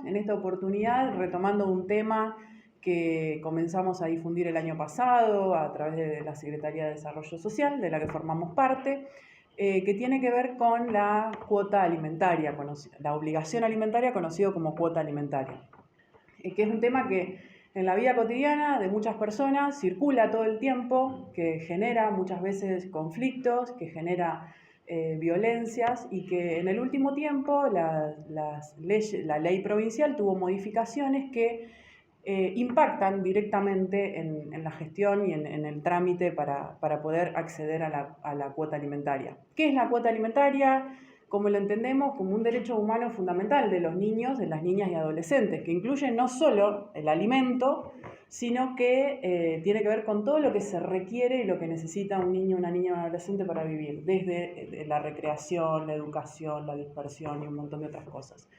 en esta oportunidad retomando un tema que comenzamos a difundir el año pasado a través de la Secretaría de Desarrollo Social, de la que formamos parte, que tiene que ver con la cuota alimentaria, la obligación alimentaria conocido como cuota alimentaria, que es un tema que en la vida cotidiana de muchas personas circula todo el tiempo, que genera muchas veces conflictos, que genera violencias y que en el último tiempo la ley provincial tuvo modificaciones que impactan directamente en la gestión y en el trámite para poder acceder a la cuota alimentaria. ¿Qué es la cuota alimentaria? Como lo entendemos, como un derecho humano fundamental de los niños, de las niñas y adolescentes, que incluye no solo el alimento, sino que tiene que ver con todo lo que se requiere y lo que necesita un niño, una niña o un adolescente para vivir, desde la recreación, la educación, la dispersión y un montón de otras cosas.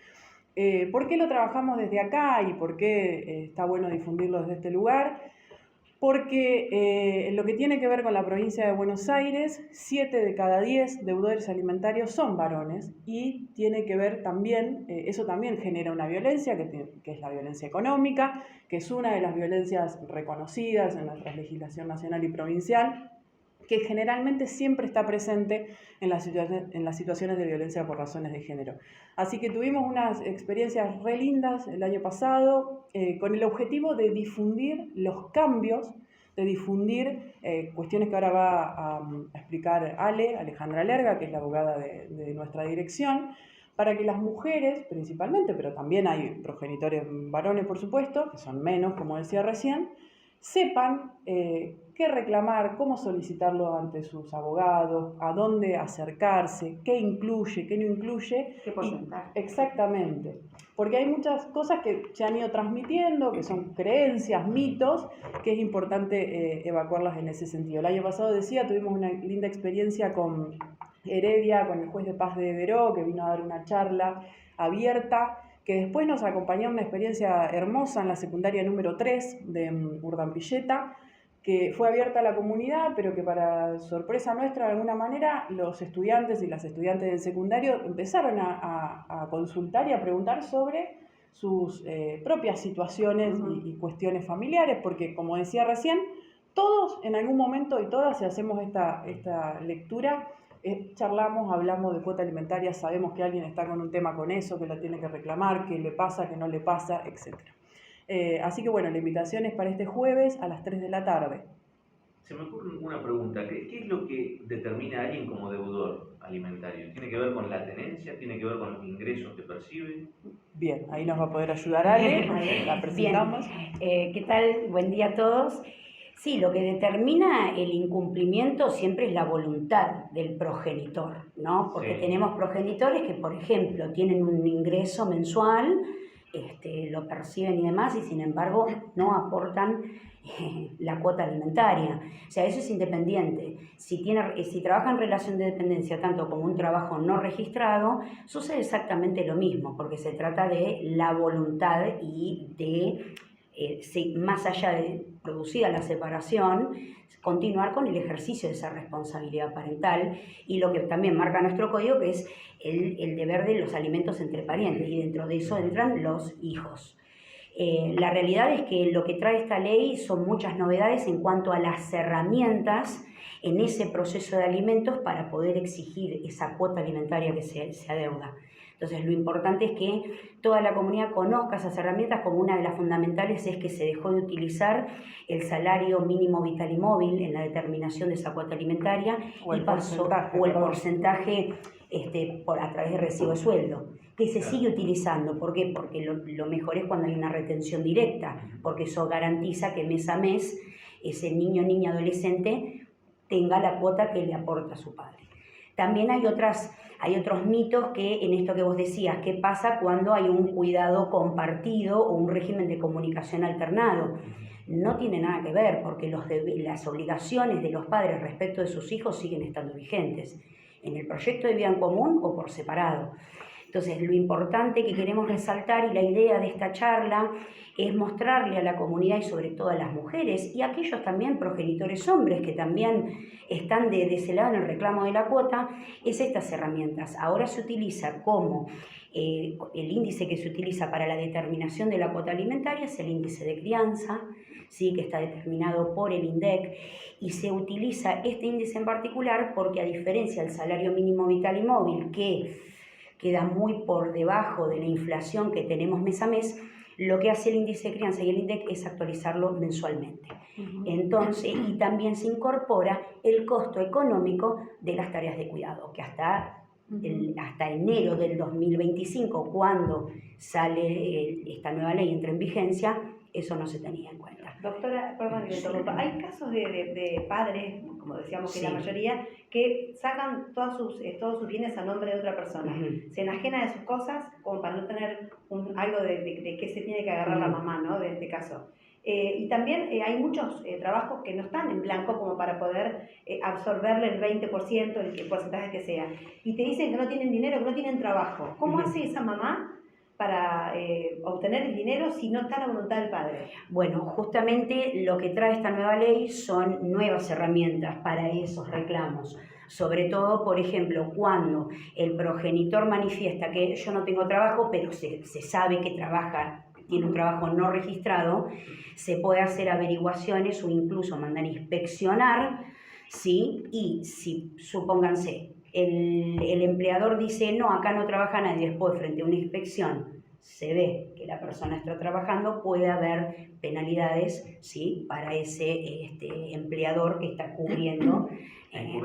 ¿Por qué lo trabajamos desde acá y por qué está bueno difundirlo desde este lugar? Porque en lo que tiene que ver con la provincia de Buenos Aires, 7 de cada 10 deudores alimentarios son varones y tiene que ver también, eso también genera una violencia, que es la violencia económica, que es una de las violencias reconocidas en nuestra legislación nacional y provincial, que generalmente siempre está presente en las situaciones de violencia por razones de género. Así que tuvimos unas experiencias re lindas el año pasado con el objetivo de difundir los cambios, de difundir cuestiones que ahora va a explicar Alejandra Lerga, que es la abogada de nuestra dirección, para que las mujeres principalmente, pero también hay progenitores varones por supuesto, que son menos, como decía recién, sepan qué reclamar, cómo solicitarlo ante sus abogados, a dónde acercarse, qué incluye, qué no incluye. ¿Qué porcentaje? Exactamente, porque hay muchas cosas que se han ido transmitiendo, que son creencias, mitos, que es importante evacuarlas en ese sentido. El año pasado tuvimos una linda experiencia con Heredia, con el juez de paz de Deró, que vino a dar una charla abierta, que después nos acompañó una experiencia hermosa en la secundaria número 3 de Urdampilleta, que fue abierta a la comunidad, pero que para sorpresa nuestra, de alguna manera, los estudiantes y las estudiantes del secundario empezaron a consultar y a preguntar sobre sus propias situaciones y cuestiones familiares, porque como decía recién, todos en algún momento y todas, si hacemos esta lectura, charlamos, hablamos de cuota alimentaria, sabemos que alguien está con un tema con eso, que lo tiene que reclamar, que le pasa, que no le pasa, etc. Así que bueno, la invitación es para este jueves a las 3 de la tarde. Se me ocurre una pregunta, ¿qué es lo que determina a alguien como deudor alimentario? ¿Tiene que ver con la tenencia? ¿Tiene que ver con los ingresos que percibe? Bien, ahí nos va a poder ayudar Ale, la presentamos. Bien. ¿Qué tal? Buen día a todos. Sí, lo que determina el incumplimiento siempre es la voluntad del progenitor, ¿no? Porque Sí. tenemos progenitores que, por ejemplo, tienen un ingreso mensual, lo perciben y demás, y sin embargo no aportan la cuota alimentaria. O sea, eso es independiente. Si trabaja en relación de dependencia tanto como un trabajo no registrado, sucede exactamente lo mismo, porque se trata de la voluntad y de más allá de producida la separación, continuar con el ejercicio de esa responsabilidad parental y lo que también marca nuestro código, que es el deber de los alimentos entre parientes, y dentro de eso entran los hijos. La realidad es que lo que trae esta ley son muchas novedades en cuanto a las herramientas en ese proceso de alimentos para poder exigir esa cuota alimentaria que se adeuda. Entonces, lo importante es que toda la comunidad conozca esas herramientas. Como una de las fundamentales es que se dejó de utilizar el salario mínimo vital y móvil en la determinación de esa cuota alimentaria o el porcentaje a través de recibo de sueldo, que se sigue utilizando. ¿Por qué? Porque lo mejor es cuando hay una retención directa, porque eso garantiza que mes a mes ese niño, niña, adolescente tenga la cuota que le aporta su padre. También hay otros mitos que en esto que vos decías, ¿qué pasa cuando hay un cuidado compartido o un régimen de comunicación alternado? No tiene nada que ver, porque las obligaciones de los padres respecto de sus hijos siguen estando vigentes, en el proyecto de vida en común o por separado. Entonces, lo importante que queremos resaltar y la idea de esta charla es mostrarle a la comunidad y sobre todo a las mujeres y a aquellos también progenitores hombres que también están de ese lado en el reclamo de la cuota, es estas herramientas. Ahora se utiliza como el índice que se utiliza para la determinación de la cuota alimentaria es el índice de crianza, ¿sí? Que está determinado por el INDEC, y se utiliza este índice en particular porque, a diferencia del salario mínimo vital y móvil, que queda muy por debajo de la inflación que tenemos mes a mes, lo que hace el índice de crianza y el INDEC es actualizarlo mensualmente. Entonces, y también se incorpora el costo económico de las tareas de cuidado, que hasta enero del 2025, cuando sale esta nueva ley, entra en vigencia, eso no se tenía en cuenta. Doctora, perdón que le interrumpa. Hay casos de padres, como decíamos que la mayoría, que sacan todos sus bienes a nombre de otra persona. Se enajena de sus cosas como para no tener algo de que se tiene que agarrar la mamá, ¿no? De este caso. Y también hay muchos trabajos que no están en blanco como para poder absorberle el 20%, el porcentaje que sea. Y te dicen que no tienen dinero, que no tienen trabajo. ¿Cómo hace esa mamá para obtener el dinero si no está la voluntad del padre? Bueno, justamente lo que trae esta nueva ley son nuevas herramientas para esos reclamos. Sobre todo, por ejemplo, cuando el progenitor manifiesta que yo no tengo trabajo, pero se sabe que tiene un trabajo no registrado, se puede hacer averiguaciones o incluso mandar inspeccionar, ¿sí? Y si, supónganse, el empleador dice, no, acá no trabaja nadie, después frente a una inspección se ve que la persona está trabajando, puede haber penalidades, ¿sí? Para ese empleador que está cubriendo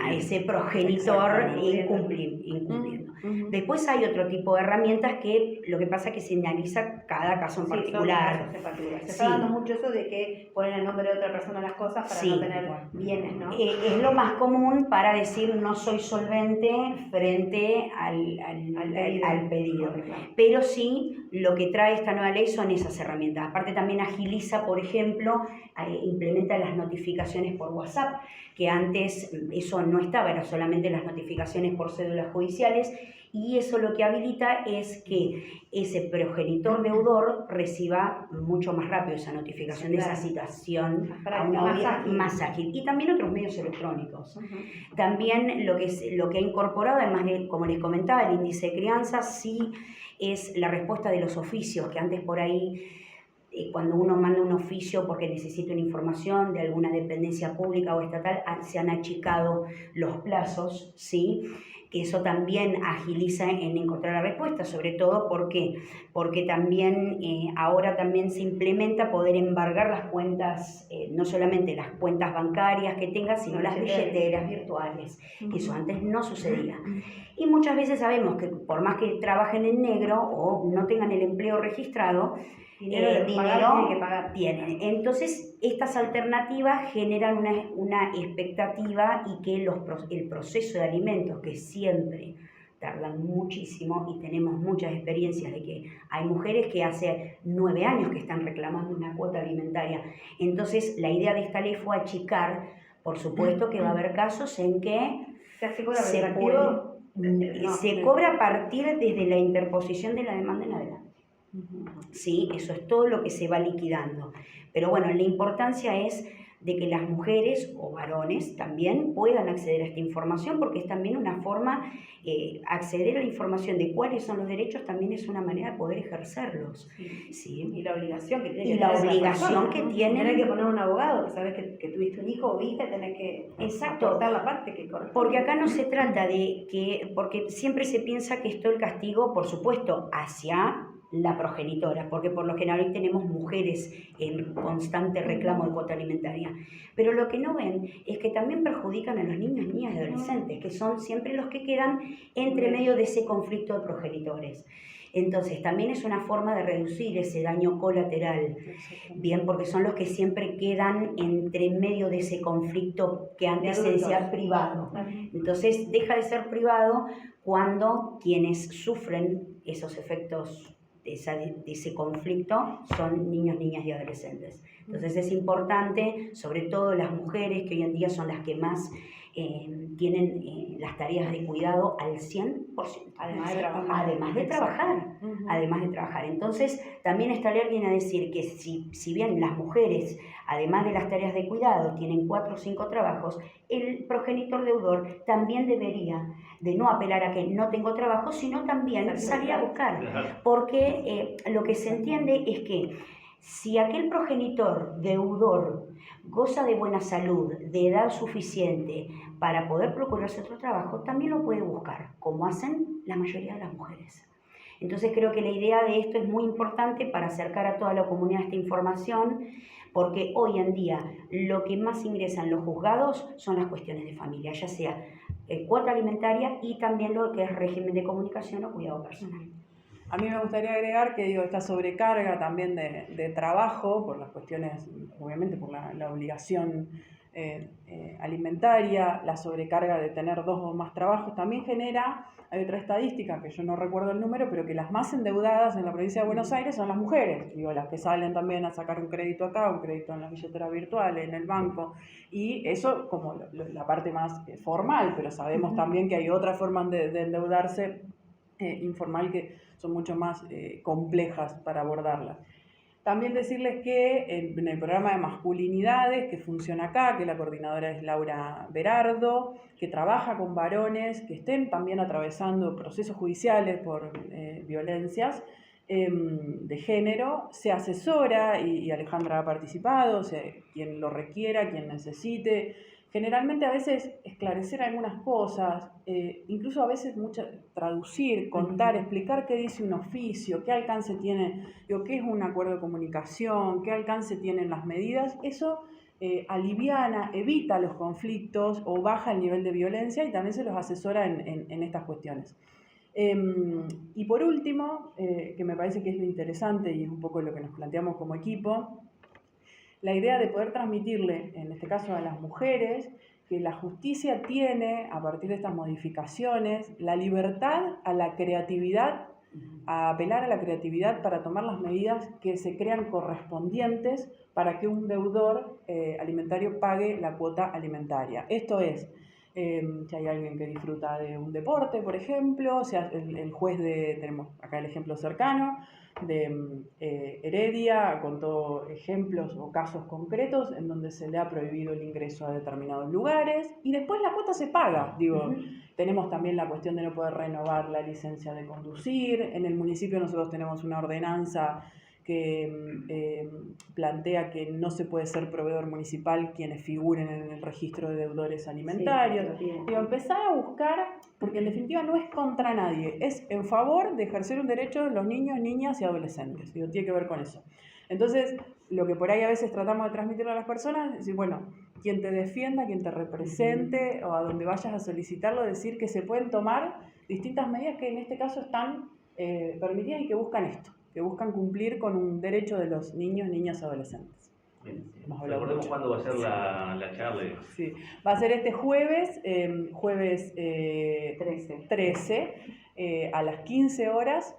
a ese progenitor incumpliendo. Después hay otro tipo de herramientas que lo que pasa es que se analiza cada caso en particular. Se está dando mucho eso de que ponen el nombre de otra persona las cosas para no tener bienes, ¿no? Es lo más común para decir no soy solvente frente al pedido. Pero sí, lo que trae esta nueva ley son esas herramientas. Aparte también agiliza, por ejemplo, implementa las notificaciones por WhatsApp, que antes eso no estaba, eran solamente las notificaciones por cédulas judiciales, y eso lo que habilita es que ese progenitor deudor reciba mucho más rápido esa notificación de esa situación a una vía más ágil. Y también otros medios electrónicos. También lo que ha incorporado, además de, como les comentaba, el índice de crianza, sí es la respuesta de los oficios, que antes por ahí, cuando uno manda un oficio porque necesita una información de alguna dependencia pública o estatal, se han achicado los plazos, ¿sí? Que eso también agiliza en encontrar la respuesta, sobre todo porque también ahora también se implementa poder embargar las cuentas, no solamente las cuentas bancarias que tengas, sino las billeteras virtuales, que eso antes no sucedía. Y muchas veces sabemos que por más que trabajen en negro o no tengan el empleo registrado, dinero tienen. Entonces, estas alternativas generan una expectativa y que el proceso de alimentos, que siempre tardan muchísimo, y tenemos muchas experiencias de que hay mujeres que hace 9 años que están reclamando una cuota alimentaria. Entonces, la idea de esta ley fue achicar. Por supuesto que va a haber casos en que se cobra a partir desde la interposición de la demanda en adelante. Sí, eso es todo lo que se va liquidando. Pero bueno, la importancia es de que las mujeres o varones también puedan acceder a esta información, porque es también una forma, acceder a la información de cuáles son los derechos también es una manera de poder ejercerlos. Sí. Y la obligación que tiene que tener que poner un abogado, que sabes que tuviste un hijo o hija, tenés que aportar la parte que corresponde. Porque acá no se trata de que, porque siempre se piensa que esto el castigo, por supuesto, hacia la progenitora, porque por lo general tenemos mujeres en constante reclamo de cuota alimentaria. Pero lo que no ven es que también perjudican a los niños, niñas y adolescentes, que son siempre los que quedan entre medio de ese conflicto de progenitores. Entonces, también es una forma de reducir ese daño colateral, bien, porque son los que siempre quedan entre medio de ese conflicto que antes se decía privado. Entonces, deja de ser privado cuando quienes sufren esos efectos de ese conflicto son niños, niñas y adolescentes. Entonces es importante, sobre todo las mujeres, que hoy en día son las que más tienen las tareas de cuidado al 100%. Además de trabajar. Además de trabajar. Además de trabajar. Entonces, también esta ley viene a decir que si bien las mujeres, además de las tareas de cuidado, tienen 4 o 5 trabajos, el progenitor deudor también debería de no apelar a que no tengo trabajo, sino también salir a buscar. Porque lo que se entiende es que si aquel progenitor deudor goza de buena salud, de edad suficiente para poder procurarse otro trabajo, también lo puede buscar, como hacen la mayoría de las mujeres. Entonces creo que la idea de esto es muy importante para acercar a toda la comunidad esta información, porque hoy en día lo que más ingresa en los juzgados son las cuestiones de familia, ya sea cuota alimentaria y también lo que es régimen de comunicación o cuidado personal. A mí me gustaría agregar que esta sobrecarga también de trabajo, por las cuestiones, obviamente por la obligación alimentaria, la sobrecarga de tener 2 o más trabajos, también genera, hay otra estadística que yo no recuerdo el número, pero que las más endeudadas en la provincia de Buenos Aires son las mujeres, las que salen también a sacar un crédito acá, un crédito en la billetera virtual, en el banco, y eso como la parte más formal, pero sabemos también que hay otras formas de endeudarse informal que son mucho más complejas para abordarlas. También decirles que en el programa de masculinidades que funciona acá, que la coordinadora es Laura Berardo, que trabaja con varones que estén también atravesando procesos judiciales por violencias de género, se asesora y Alejandra ha participado, o sea, quien lo requiera, quien necesite. Generalmente a veces esclarecer algunas cosas, incluso a veces traducir, contar, explicar qué dice un oficio, qué alcance tiene, qué es un acuerdo de comunicación, qué alcance tienen las medidas, eso aliviana, evita los conflictos o baja el nivel de violencia y también se los asesora en estas cuestiones. Y por último, que me parece que es lo interesante y es un poco lo que nos planteamos como equipo, la idea de poder transmitirle, en este caso a las mujeres, que la justicia tiene, a partir de estas modificaciones, la libertad a la creatividad, a apelar a la creatividad para tomar las medidas que se crean correspondientes para que un deudor alimentario pague la cuota alimentaria. Esto es, si hay alguien que disfruta de un deporte, por ejemplo, o sea, el juez tenemos acá el ejemplo cercano, de Heredia contó ejemplos o casos concretos en donde se le ha prohibido el ingreso a determinados lugares y después la cuota se paga. Tenemos también la cuestión de no poder renovar la licencia de conducir. En el municipio nosotros tenemos una ordenanza que plantea que no se puede ser proveedor municipal quienes figuren en el registro de deudores alimentarios. Empezar a buscar, porque en definitiva no es contra nadie, es en favor de ejercer un derecho de los niños, niñas y adolescentes. Tiene que ver con eso. Entonces, lo que por ahí a veces tratamos de transmitirle a las personas es decir, bueno, quien te defienda, quien te represente o a donde vayas a solicitarlo, decir que se pueden tomar distintas medidas que en este caso están permitidas y que buscan esto, que buscan cumplir con un derecho de los niños, niñas y adolescentes. Recordemos cuándo va a ser la charla. Sí, va a ser este jueves, 13 a las 15 horas,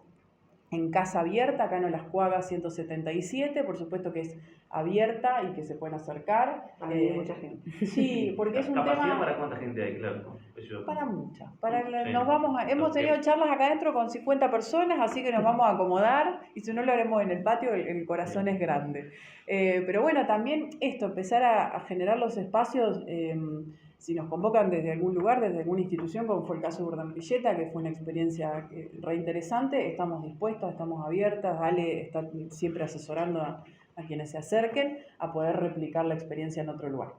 en Casa Abierta, acá en Las Cuagas 177, por supuesto que es abierta y que se pueden acercar. Hay mucha gente. Sí, porque es un ¿Capacidad tema... para cuánta gente hay? Claro. Para muchas. Sí. Hemos tenido charlas acá adentro con 50 personas, así que nos vamos a acomodar y si no lo haremos en el patio, el corazón es grande. Pero bueno, también esto, empezar a generar los espacios... si nos convocan desde algún lugar, desde alguna institución, como fue el caso de Urdanprilleta, que fue una experiencia re interesante, estamos dispuestos, estamos abiertas, Ale está siempre asesorando a quienes se acerquen a poder replicar la experiencia en otro lugar.